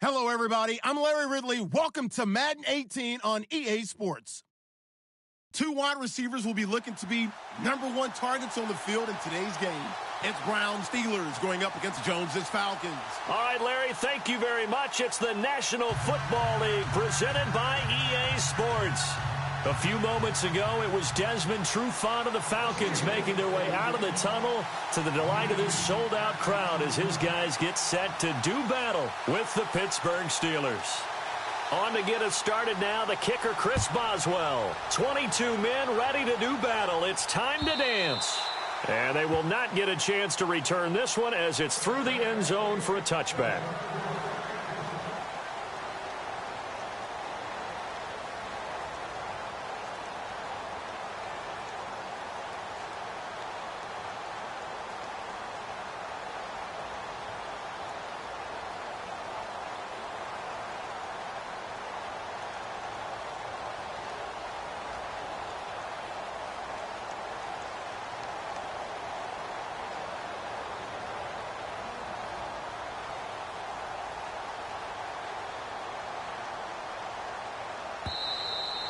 Hello, everybody. I'm Larry Ridley. Welcome to Madden 18 on EA Sports. Two wide receivers will be looking to be #1 targets on the field in today's game. It's Browns Steelers going up against Jones's Falcons. All right, Larry, thank you very much. It's the National Football League presented by EA Sports. A few moments ago, it was Desmond Trufant of the Falcons making their way out of the tunnel to the delight of this sold-out crowd as his guys get set to do battle with the Pittsburgh Steelers. On to get us started now, the kicker, Chris Boswell. 22 men ready to do battle. It's time to dance. And they will not get a chance to return this one as it's through the end zone for a touchback.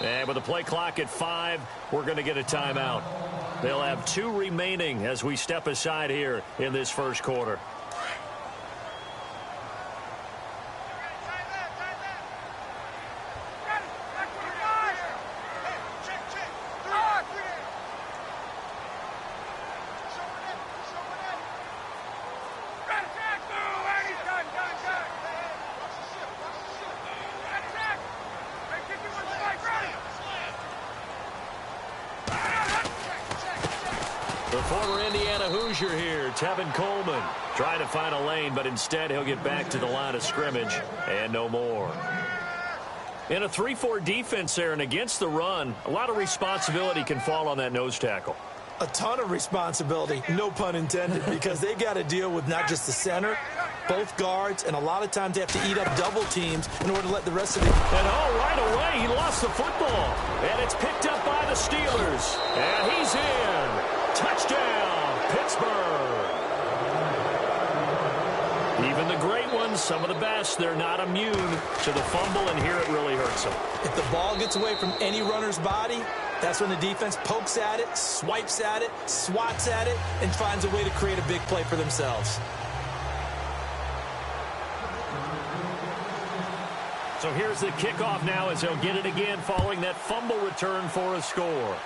And with the play clock at 5, we're going to get a timeout. They'll have 2 remaining as we step aside here in this first quarter. The former Indiana Hoosier here, Tevin Coleman, trying to find a lane, but instead he'll get back to the line of scrimmage and no more. In a 3-4 defense there and against the run, a lot of responsibility can fall on that nose tackle. A ton of responsibility, no pun intended, because they got to deal with not just the center, both guards, and a lot of times they have to eat up double teams in order to let the rest of the... And right away, he lost the football. And it's picked up by the Steelers. And he's in. Touchdown, Pittsburgh. Even the great ones, some of the best, they're not immune to the fumble, and here it really hurts them. If the ball gets away from any runner's body, that's when the defense pokes at it, swipes at it, swats at it, and finds a way to create a big play for themselves. So here's the kickoff now as they'll get it again following that fumble return for a score.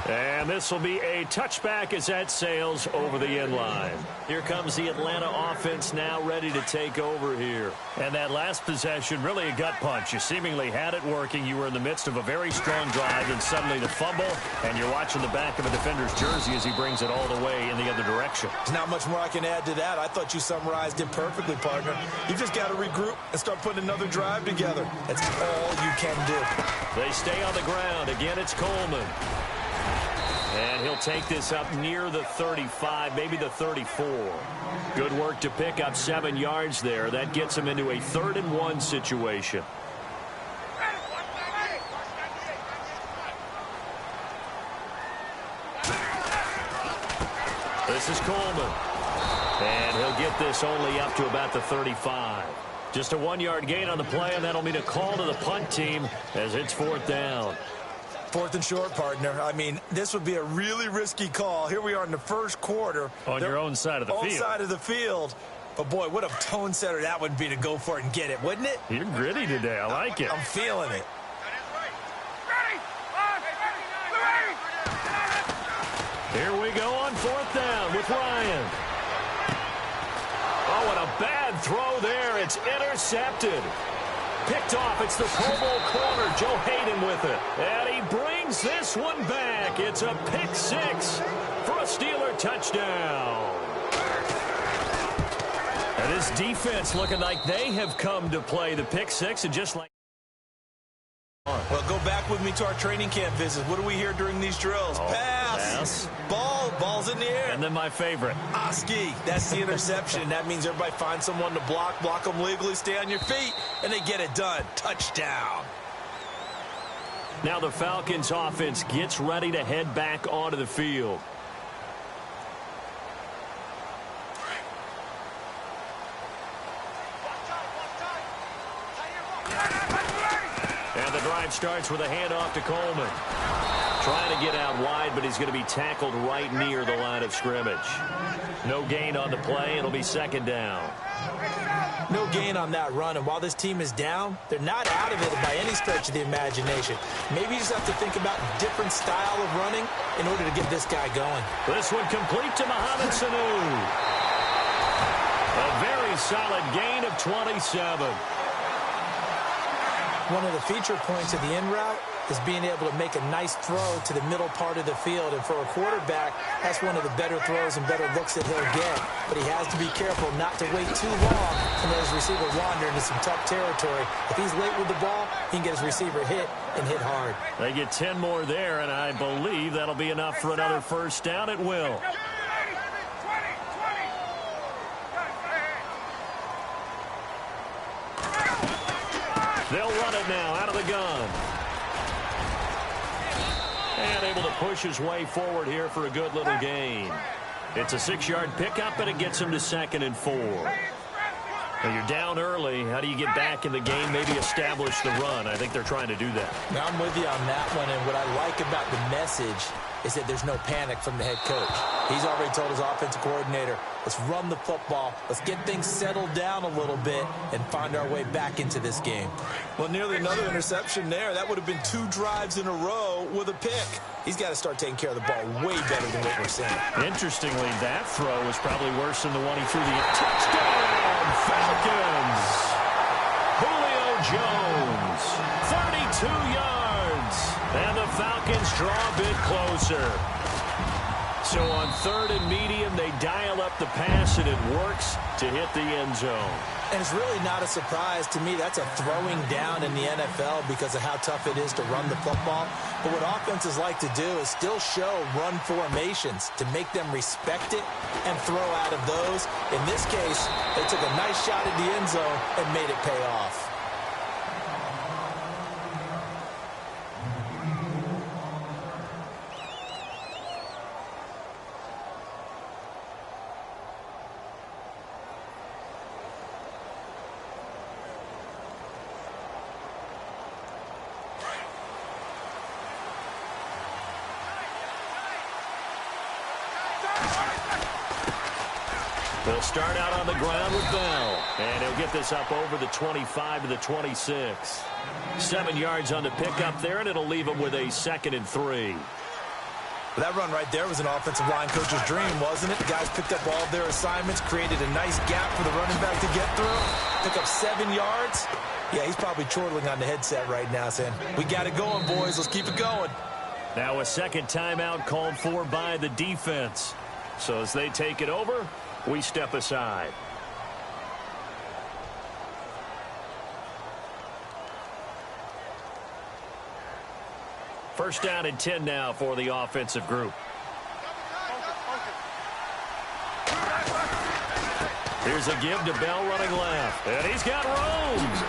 And this will be a touchback as that sails over the end line. Here comes the Atlanta offense now ready to take over here. And that last possession, really a gut punch. You seemingly had it working. You were in the midst of a very strong drive, and suddenly the fumble, and you're watching the back of a defender's jersey as he brings it all the way in the other direction. There's not much more I can add to that. I thought you summarized it perfectly, partner. You just got to regroup and start putting another drive together. That's all you can do. They stay on the ground. Again, it's Coleman. And he'll take this up near the 35, maybe the 34. Good work to pick up 7 yards there. That gets him into a 3rd and 1 situation. This is Coleman. And he'll get this only up to about the 35. Just a 1-yard gain on the play, and that'll mean a call to the punt team as it's 4th down. 4th and short, partner. I mean, this would be a really risky call. Here we are in the first quarter. On your own side of the field. Own side of the field. But, boy, what a tone setter that would be to go for it and get it, wouldn't it? You're gritty today. I like it. I'm feeling it. Here we go on 4th down with Ryan. Oh, and a bad throw there. It's intercepted. Picked off. It's the Pro Bowl corner, Joe Hayden with it. And he brings this one back. It's a pick 6 for a Steeler touchdown. And this defense looking like they have come to play the pick 6, and just like... Well, go back with me to our training camp visits. What do we hear during these drills? Pass. Ball's in the air. And then my favorite. Oski. That's the interception. That means everybody finds someone to block them legally, stay on your feet, and they get it done. Touchdown. Now the Falcons offense gets ready to head back onto the field. And the drive starts with a handoff to Coleman. Trying to get out wide, but he's going to be tackled right near the line of scrimmage. No gain on the play. It'll be second down. No gain on that run, and while this team is down, they're not out of it by any stretch of the imagination. Maybe you just have to think about a different style of running in order to get this guy going. This one complete to Mohamed Sanu. A very solid gain of 27. One of the feature points of the in route is being able to make a nice throw to the middle part of the field. And for a quarterback, that's one of the better throws and better looks that he'll get. But he has to be careful not to wait too long and let his receiver wander into some tough territory. If he's late with the ball, he can get his receiver hit and hit hard. They get 10 more there, and I believe that'll be enough for another first down. It will. They'll run it now out of the gun. And able to push his way forward here for a good little gain. It's a 6-yard pickup, and it gets him to 2nd and 4. Now you're down early. How do you get back in the game, maybe establish the run? I think they're trying to do that. Now I'm with you on that one, and what I like about the message is that there's no panic from the head coach. He's already told his offensive coordinator, let's run the football, let's get things settled down a little bit and find our way back into this game. Well, nearly another interception there. That would have been 2 drives in a row with a pick. He's got to start taking care of the ball way better than what we're seeing. Interestingly, that throw was probably worse than the one he threw the touchdown Falcons. Julio Jones, 32 yards. And the Falcons draw a bit closer. So on 3rd and medium, they dial up the pass, and it works to hit the end zone. And it's really not a surprise to me. That's a throwing down in the NFL because of how tough it is to run the football. But what offenses like to do is still show run formations to make them respect it and throw out of those. In this case, they took a nice shot at the end zone and made it pay off. They'll start out on the ground with Bell. And he'll get this up over the 25 to the 26. 7 yards on the pickup there, and it'll leave him with a 2nd and 3. That run right there was an offensive line coach's dream, wasn't it? The guys picked up all of their assignments, created a nice gap for the running back to get through. Pick up 7 yards. Yeah, he's probably chortling on the headset right now saying, we got it going, boys. Let's keep it going. Now a second timeout called for by the defense. So as they take it over, we step aside. First down and 10 now for the offensive group. Here's a give to Bell running left. And he's got room.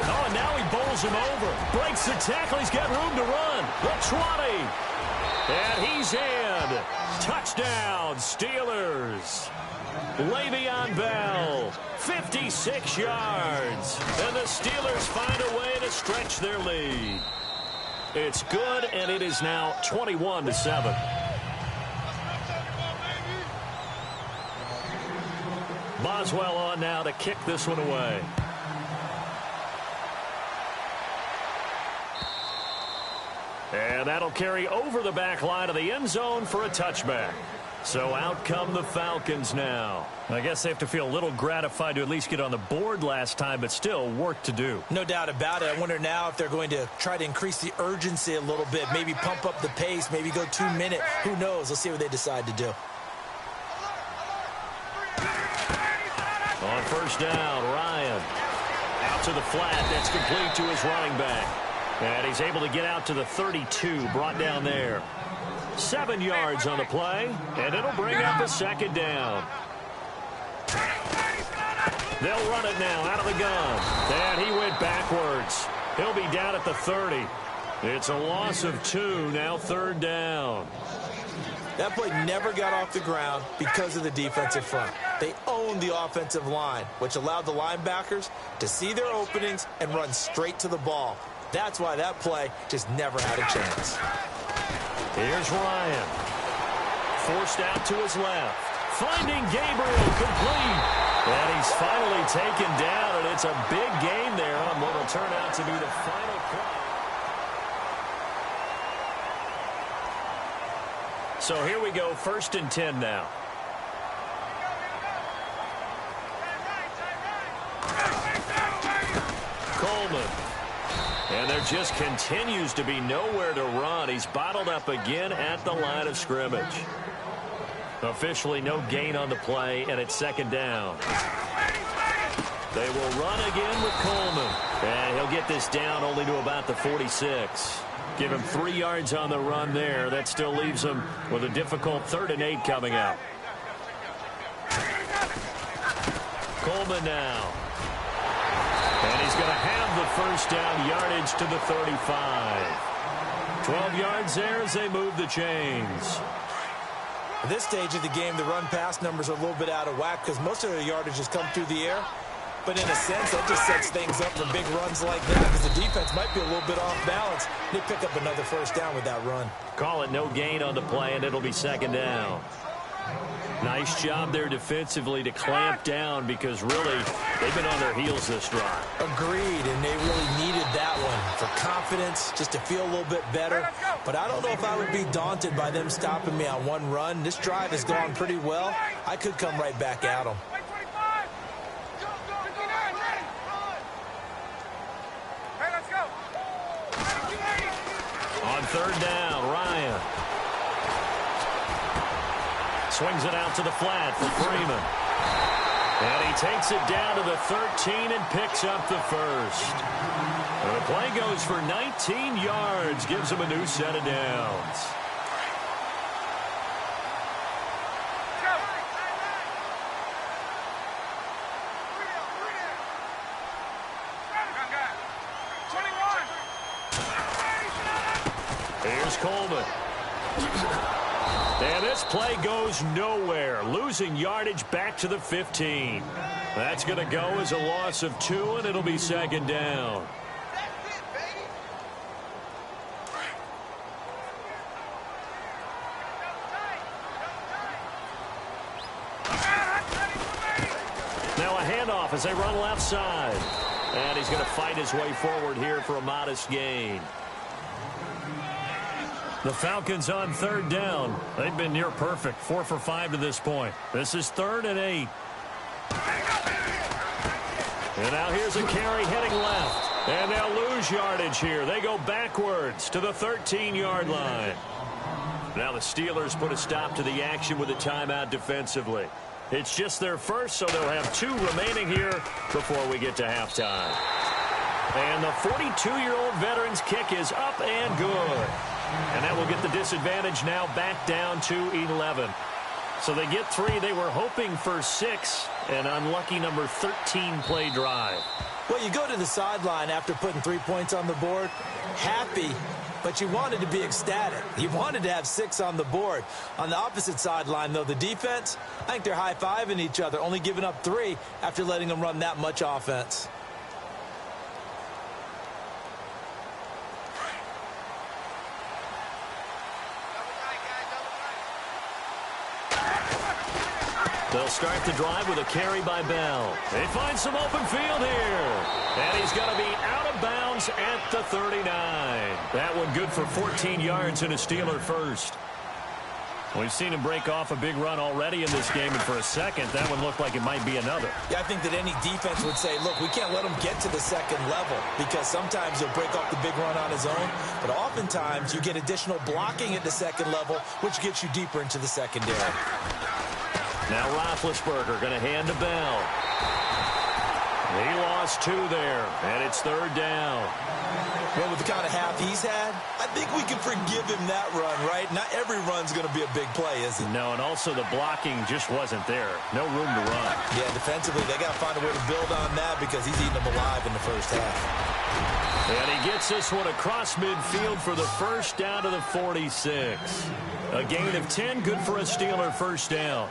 Oh, and now he bowls him over. Breaks the tackle. He's got room to run. The 20. And he's in. Touchdown, Steelers. Le'Veon Bell, 56 yards. And the Steelers find a way to stretch their lead. It's good, and it is now 21-7. Boswell on now to kick this one away. And that'll carry over the back line of the end zone for a touchback. So out come the Falcons now. I guess they have to feel a little gratified to at least get on the board last time, but still work to do. No doubt about it. I wonder now if they're going to try to increase the urgency a little bit, maybe pump up the pace, maybe go 2 minute. Who knows? Let's see what they decide to do. On first down, Ryan. Out to the flat. That's complete to his running back. And he's able to get out to the 32, brought down there. 7 yards on the play, and it'll bring up a second down. They'll run it now out of the gun. And he went backwards. He'll be down at the 30. It's a loss of 2, now 3rd down. That play never got off the ground because of the defensive front. They owned the offensive line, which allowed the linebackers to see their openings and run straight to the ball. That's why that play just never had a chance. Here's Ryan. Forced out to his left. Finding Gabriel complete. And he's finally taken down, and it's a big gain there on what will turn out to be the final play. So here we go, 1st and 10 now. Coleman. And there just continues to be nowhere to run. He's bottled up again at the line of scrimmage. Officially no gain on the play, and it's 2nd down. They will run again with Coleman. And he'll get this down only to about the 46. Give him 3 yards on the run there. That still leaves him with a difficult 3rd and 8 coming up. Coleman now. And he's going to have the 1st down, yardage to the 35. 12 yards there as they move the chains. At this stage of the game, the run-pass numbers are a little bit out of whack because most of their yardage has come through the air. But in a sense, that just sets things up for big runs like that because the defense might be a little bit off balance. They pick up another 1st down with that run. Call it no gain on the play, and it'll be 2nd down. Nice job there defensively to clamp down because really they've been on their heels this drive. Agreed, and they really needed that one for confidence, just to feel a little bit better. But I don't know if I would be daunted by them stopping me on one run. This drive has gone pretty well. I could come right back at them. On 3rd down, Ryan. Swings it out to the flat for Freeman. And he takes it down to the 13 and picks up the 1st. And the play goes for 19 yards, gives him a new set of downs. Here's Coleman. And this play goes nowhere. Losing yardage back to the 15. That's going to go as a loss of 2, and it'll be 2nd down. Now a handoff as they run left side. And he's going to fight his way forward here for a modest gain. The Falcons on 3rd down. They've been near perfect, 4 for 5 to this point. This is 3rd and 8. And now here's a carry heading left. And they'll lose yardage here. They go backwards to the 13-yard line. Now the Steelers put a stop to the action with a timeout defensively. It's just their 1st, so they'll have 2 remaining here before we get to halftime. And the 42-year-old veteran's kick is up and good. And that will get the disadvantage now back down to 11. So they get 3. They were hoping for 6. An unlucky number 13 play drive. Well, you go to the sideline after putting 3 points on the board, happy, but you wanted to be ecstatic. You wanted to have 6 on the board. On the opposite sideline, though, the defense, I think they're high-fiving each other, only giving up 3 after letting them run that much offense. They'll start the drive with a carry by Bell. They find some open field here. And he's going to be out of bounds at the 39. That one good for 14 yards and a Steeler 1st. We've seen him break off a big run already in this game, and for a second, that one looked like it might be another. Yeah, I think that any defense would say, look, we can't let him get to the 2nd level because sometimes he'll break off the big run on his own, but oftentimes you get additional blocking at the 2nd level, which gets you deeper into the secondary. Now Roethlisberger going to hand to Bell. He lost 2 there, and it's 3rd down. Well, with the kind of half he's had, I think we can forgive him that run, right? Not every run's going to be a big play, is it? No, and also the blocking just wasn't there. No room to run. Yeah, defensively, they got to find a way to build on that because he's eating them alive in the first half. And he gets this one across midfield for the first down to the 46. A gain of 10, good for a Steeler first down.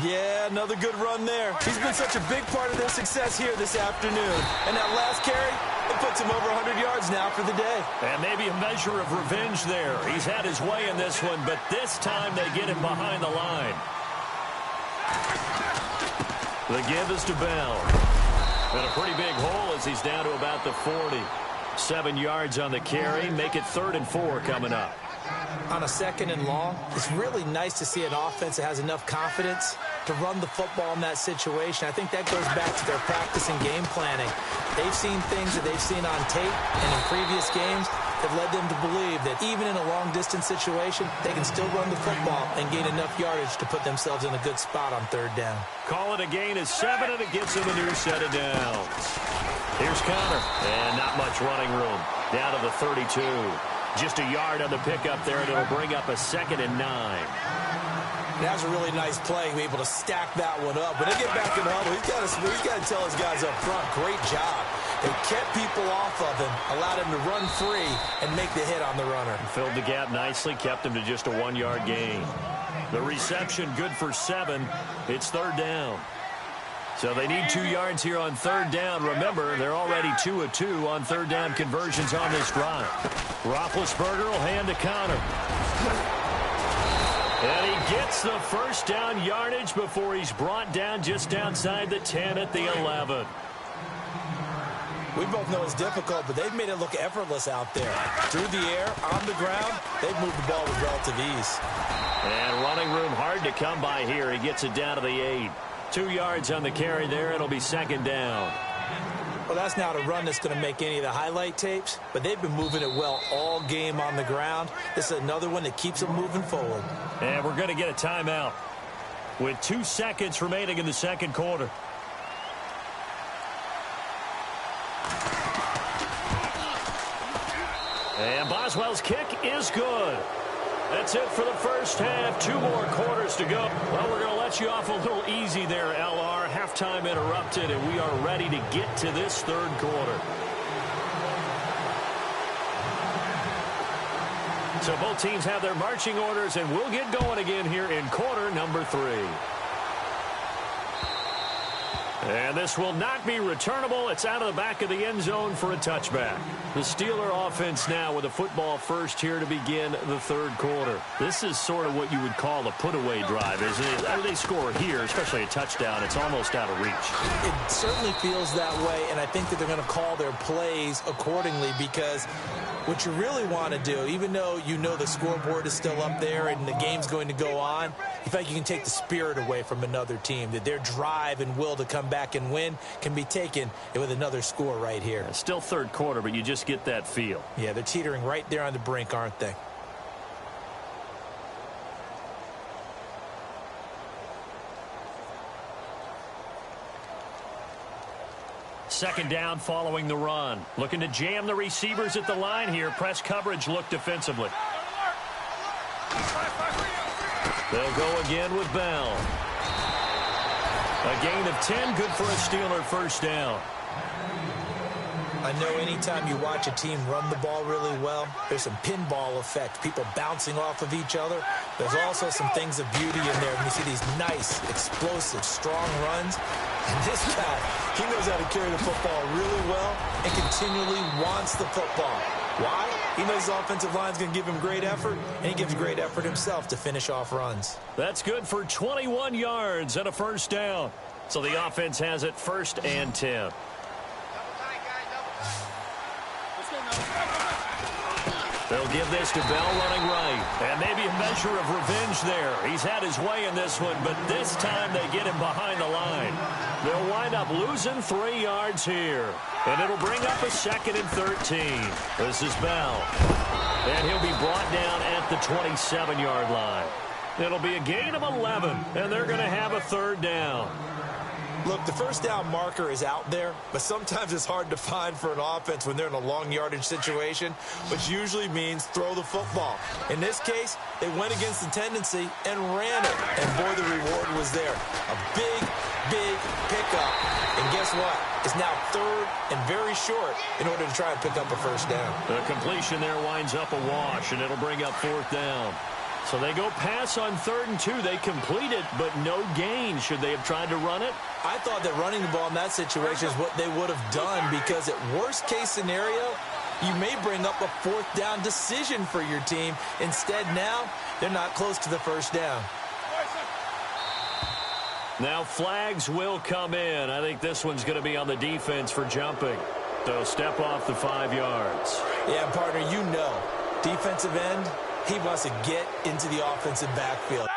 Yeah, another good run there. He's been such a big part of their success here this afternoon. And that last carry, it puts him over 100 yards now for the day. And maybe a measure of revenge there. He's had his way in this one, but this time they get him behind the line. The give is to Bell. And a pretty big hole as he's down to about the 40. 7 yards on the carry. Make it 3rd and 4 coming up. On a 2nd and long, it's really nice to see an offense that has enough confidence to run the football in that situation. I think that goes back to their practice and game planning. They've seen things that they've seen on tape and in previous games that led them to believe that even in a long-distance situation, they can still run the football and gain enough yardage to put themselves in a good spot on 3rd down. Call it a gain of 7, and it gets him a new set of downs. Here's Connor, and not much running room. Down to the 32. Just a yard on the pickup there, and it'll bring up a 2nd and 9. That was a really nice play, be able to stack that one up. When they get back in the huddle, he's got to tell his guys up front, great job. They kept people off of him, allowed him to run free and make the hit on the runner. Filled the gap nicely, kept him to just a 1-yard gain. The reception good for 7. It's 3rd down. So they need 2 yards here on 3rd down. Remember, they're already 2 of 2 on 3rd down conversions on this drive. Roethlisberger will hand to Connor. And he gets the first down yardage before he's brought down just outside the 10 at the 11. We both know it's difficult, but they've made it look effortless out there. Through the air, on the ground, they've moved the ball with relative ease. And running room hard to come by here. He gets it down to the 8. 2 yards on the carry there. It'll be 2nd down. Well, that's not a run that's going to make any of the highlight tapes, but they've been moving it well all game on the ground. This is another one that keeps them moving forward. And we're going to get a timeout with 2 seconds remaining in the 2nd quarter. And Boswell's kick is good. That's it for the first half. 2 more quarters to go. Well, we're going to let you off a little easy there, LR. Halftime interrupted, and we are ready to get to this 3rd quarter. So both teams have their marching orders, and we'll get going again here in quarter number 3. And this will not be returnable. It's out of the back of the end zone for a touchback. The Steeler offense now with a football first here to begin the 3rd quarter. This is sort of what you would call a put-away drive, isn't it? After they score here, especially a touchdown, it's almost out of reach. It certainly feels that way, and I think that they're going to call their plays accordingly because what you really want to do, even though you know the scoreboard is still up there and the game's going to go on, you feel like you can take the spirit away from another team, that their drive and will to come back and win can be taken with another score right here. Yeah, still 3rd quarter, but you just get that feel. Yeah, they're teetering right there on the brink, aren't they? Second down following the run. Looking to jam the receivers at the line here. Press coverage look defensively. They'll go again with Bell. A gain of 10, good for a Steeler first down. I know anytime you watch a team run the ball really well, there's some pinball effect, people bouncing off of each other. There's also some things of beauty in there when you see these nice, explosive, strong runs. And this guy, he knows how to carry the football really well and continually wants the football. Why? He knows his offensive line's going to give him great effort, and he gives great effort himself to finish off runs. That's good for 21 yards and a first down. So the offense has it 1st and 10. They'll give this to Bell running right. And maybe a measure of revenge there. He's had his way in this one, but this time they get him behind the line. They'll wind up losing 3 yards here. And it'll bring up a 2nd and 13. This is Bell. And he'll be brought down at the 27-yard line. It'll be a gain of 11, and they're going to have a 3rd down. Look, the first down marker is out there, but sometimes it's hard to find for an offense when they're in a long yardage situation, which usually means throw the football. In this case, they went against the tendency and ran it. And boy, the reward was there. A big, big pickup. And guess what? It's now third and very short in order to try and pick up a first down. The completion there winds up a wash, and it'll bring up fourth down. So they go pass on 3rd and 2. They complete it, but no gain. Should they have tried to run it? I thought that running the ball in that situation is what they would have done, because at worst case scenario, you may bring up a 4th down decision for your team. Instead, now they're not close to the first down. Now flags will come in. I think this one's going to be on the defense for jumping. So step off the 5 yards. Yeah, partner, you know, defensive end, he wants to get into the offensive backfield.